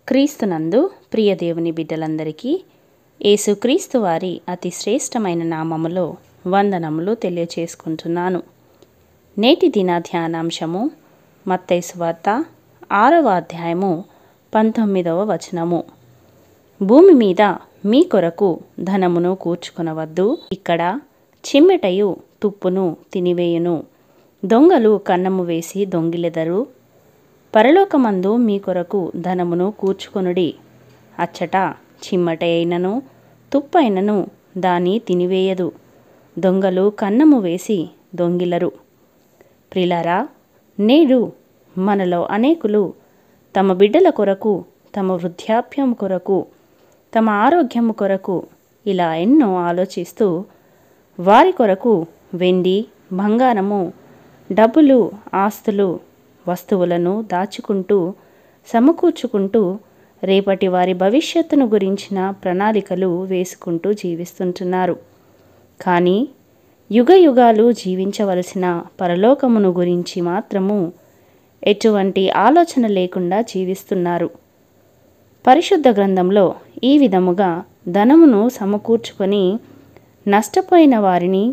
క్రీస్తునందు ప్రియ దేవుని బిడ్డలందరికీ యేసుక్రీస్తు వారి అతి శ్రేష్టమైన నామములో వందనములు తెలియచేసుకుంటున్నాను. నేటి దిన ధ్యానాంశము మత్తయి సువార్త 6వ అధ్యాయము 19వ వచనము. భూమి మీద మీ కొరకు ధనమును కూర్చుకొనవద్దు, ఇక్కడ చిమ్మెటయు తుప్పును తినివేయును, దొంగలు కన్నము వేసి దొంగిలెదరు. పరలోకమందు మీ కొరకు ధనమును కూర్చుకొనుడి, అచ్చట చిమ్మటైనను తుప్పైనను దాని తినివేయదు, దొంగలు కన్నము వేసి దొంగిలరు. ప్రిలారా, నేడు మనలో అనేకులు తమ బిడ్డల కొరకు, తమ వృద్ధాప్యం కొరకు, తమ ఆరోగ్యము కొరకు ఇలా ఎన్నో ఆలోచిస్తూ వారి కొరకు వెండి, బంగారము, డబ్బులు, ఆస్తులు, వస్తువులను దాచుకుంటూ సమకూర్చుకుంటూ రేపటి వారి భవిష్యత్తును గురించిన ప్రణాళికలు వేసుకుంటూ జీవిస్తుంటున్నారు. కానీ యుగ యుగాలు జీవించవలసిన పరలోకమును గురించి మాత్రము ఎటువంటి ఆలోచన లేకుండా జీవిస్తున్నారు. పరిశుద్ధ గ్రంథంలో ఈ విధముగా ధనమును సమకూర్చుకొని నష్టపోయిన వారిని,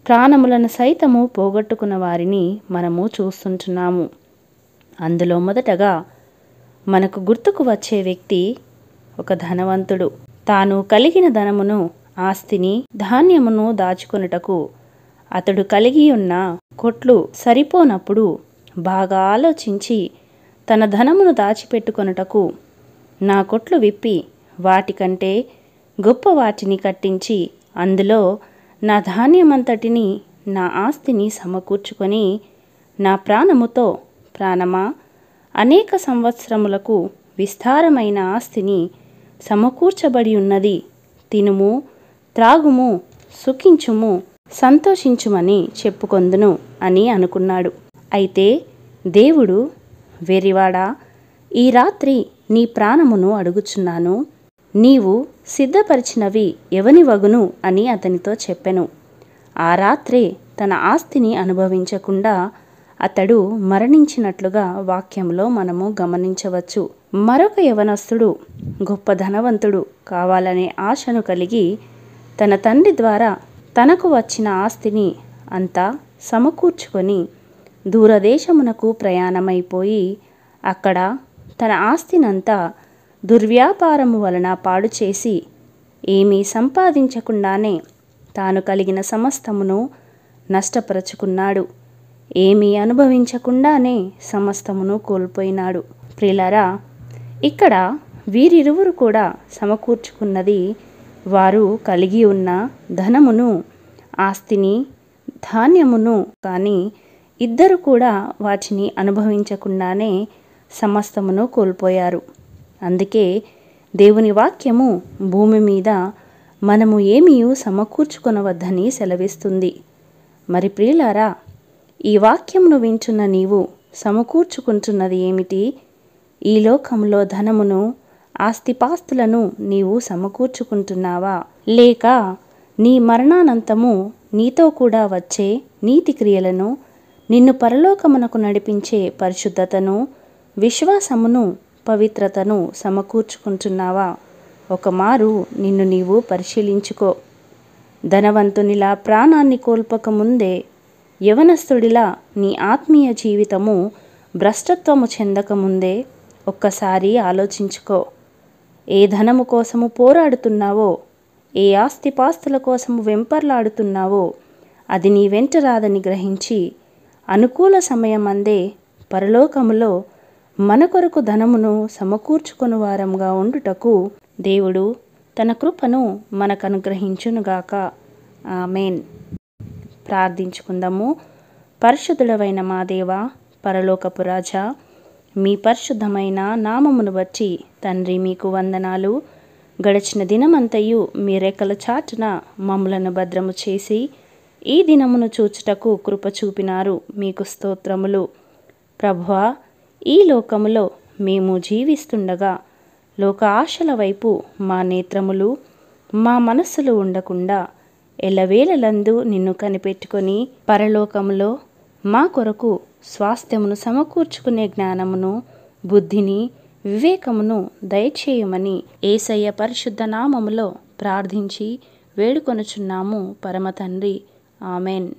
ప్రాణములను సైతము పోగొట్టుకున్న వారిని మనము చూస్తుంటున్నాము. అందులో మొదటగా మనకు గుర్తుకు వచ్చే వ్యక్తి ఒక ధనవంతుడు. తాను కలిగిన ధనమును, ఆస్తిని, ధాన్యమును దాచుకొనుటకు అతడు కలిగి ఉన్న కొట్లు సరిపోనప్పుడు బాగా ఆలోచించి తన ధనమును దాచిపెట్టుకొనుటకు నా కొట్లు విప్పి వాటికంటే గొప్ప వాటిని కట్టించి అందులో నా ధాన్యమంతటిని, నా ఆస్తిని సమకూర్చుకొని నా ప్రాణముతో, ప్రాణమా, అనేక సంవత్సరములకు విస్తారమైన ఆస్తిని సమకూర్చబడి ఉన్నది, తినుము, త్రాగుము, సుఖించుము, సంతోషించుమని చెప్పుకొందును అని అనుకున్నాడు. అయితే దేవుడు, వెర్రివాడా, ఈ రాత్రి నీ ప్రాణమును అడుగుచున్నాను, నీవు సిద్ధపరిచినవి ఎవని వగును అని అతనితో చెప్పెను. ఆ రాత్రే తన ఆస్తిని అనుభవించకుండా అతడు మరణించినట్లుగా వాక్యంలో మనము గమనించవచ్చు. మరొక యవనస్తుడు గొప్ప ధనవంతుడు కావాలనే ఆశను కలిగి తన తండ్రి ద్వారా తనకు వచ్చిన ఆస్తిని అంతా సమకూర్చుకొని దూరదేశమునకు ప్రయాణమైపోయి అక్కడ తన ఆస్తినంతా దుర్వ్యాపారము వలన పాడు చేసి ఏమీ సంపాదించకుండానే తాను కలిగిన సమస్తమును నష్టపరచుకున్నాడు. ఏమీ అనుభవించకుండానే సమస్తమును కోల్పోయినాడు. ప్రియులారా, ఇక్కడ వీరిరువురు కూడా సమకూర్చుకున్నది వారు కలిగి ఉన్న ధనమును, ఆస్తిని, ధాన్యమును. కానీ ఇద్దరు కూడా వాటిని అనుభవించకుండానే సమస్తమును కోల్పోయారు. అందుకే దేవుని వాక్యము భూమి మీద మనము ఏమీ సమకూర్చుకొనవద్దని సెలవిస్తుంది. మరి ప్రియులారా, ఈ వాక్యమును వింటున్న నీవు సమకూర్చుకుంటున్నది ఏమిటి? ఈ లోకంలో ధనమును, ఆస్తిపాస్తులను నీవు సమకూర్చుకుంటున్నావా? లేక నీ మరణానంతము నీతో కూడా వచ్చే నీతి క్రియలను, నిన్ను పరలోకమునకు నడిపించే పరిశుద్ధతను, విశ్వాసమును, పవిత్రతను సమకూర్చుకుంటున్నావా? ఒకమారు నిన్ను నీవు పరిశీలించుకో. ధనవంతునిలా ప్రాణాన్ని కోల్పకముందే, యవనస్తుడిలా నీ ఆత్మీయ జీవితము భ్రష్టత్వము చెందకముందే ఒక్కసారి ఆలోచించుకో. ఏ ధనము కోసము పోరాడుతున్నావో, ఏ ఆస్తిపాస్తుల కోసము వెంపర్లాడుతున్నావో అది నీ వెంట రాదని గ్రహించి అనుకూల సమయమందే పరలోకములో మన కొరకు ధనమును సమకూర్చుకొని వారంగా ఉండుటకు దేవుడు తన కృపను మనకు అనుగ్రహించునుగాక. ఆమేన్. ప్రార్థించుకుందాము. పరిశుద్ధుడవైన మా దేవా, పరలోకపు రాజా, మీ పరిశుద్ధమైన నామమును బట్టి తండ్రి మీకు వందనాలు. గడిచిన దినమంతయు మీ రెక్కల చాటున మమ్ములను భద్రము చేసి ఈ దినమును చూచుటకు కృప చూపినారు. మీకు స్తోత్రములు. ప్రభువా, ఈ లోకములో మేము జీవిస్తుండగా లోక ఆశల వైపు మా నేత్రములు, మా మనస్సులు ఉండకుండా ఎల్లవేళలందు నిన్ను కనిపెట్టుకొని పరలోకములో మా కొరకు స్వాస్థ్యమును సమకూర్చుకునే జ్ఞానమును, బుద్ధిని వివేకమును దయచేయమని యేసయ్య పరిశుద్ధ నామములో ప్రార్థించి వేడుకొనుచున్నాము పరమ తండ్రి. ఆమెన్.